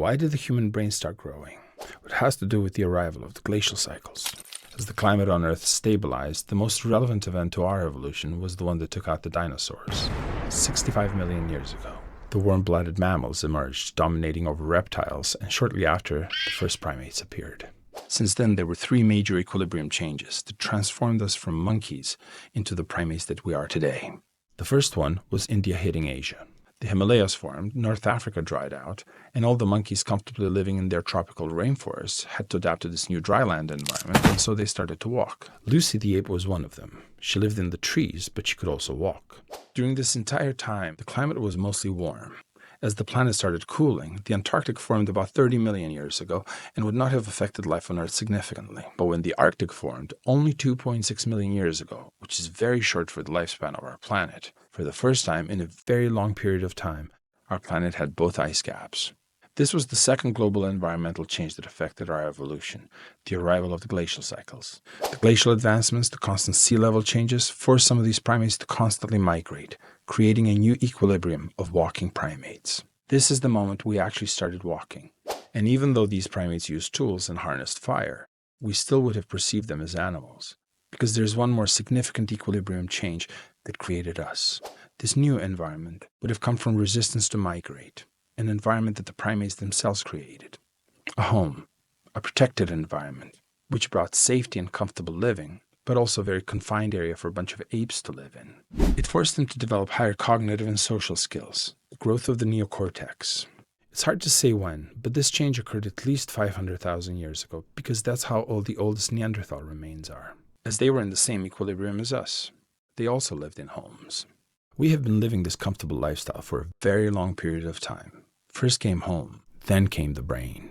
Why did the human brain start growing? It has to do with the arrival of the glacial cycles. As the climate on Earth stabilized, the most relevant event to our evolution was the one that took out the dinosaurs. 65 million years ago, the warm-blooded mammals emerged, dominating over reptiles, and shortly after, the first primates appeared. Since then, there were three major equilibrium changes that transformed us from monkeys into the primates that we are today. The first one was India hitting Asia. The Himalayas formed, North Africa dried out, and all the monkeys comfortably living in their tropical rainforests had to adapt to this new dryland environment, and so they started to walk. Lucy the ape was one of them. She lived in the trees, but she could also walk. During this entire time, the climate was mostly warm. As the planet started cooling, the Antarctic formed about 30 million years ago and would not have affected life on Earth significantly. But when the Arctic formed, only 2.6 million years ago, which is very short for the lifespan of our planet, for the first time in a very long period of time, our planet had both ice caps. This was the second global environmental change that affected our evolution, the arrival of the glacial cycles. The glacial advancements, the constant sea level changes, forced some of these primates to constantly migrate, creating a new equilibrium of walking primates. This is the moment we actually started walking. And even though these primates used tools and harnessed fire, we still would have perceived them as animals. Because there's one more significant equilibrium change that created us. This new environment would have come from resistance to migrate, an environment that the primates themselves created. A home, a protected environment, which brought safety and comfortable living, but also a very confined area for a bunch of apes to live in. It forced them to develop higher cognitive and social skills, the growth of the neocortex. It's hard to say when, but this change occurred at least 500,000 years ago, because that's how old the oldest Neanderthal remains are. As they were in the same equilibrium as us, they also lived in homes. We have been living this comfortable lifestyle for a very long period of time. First came home, then came the brain.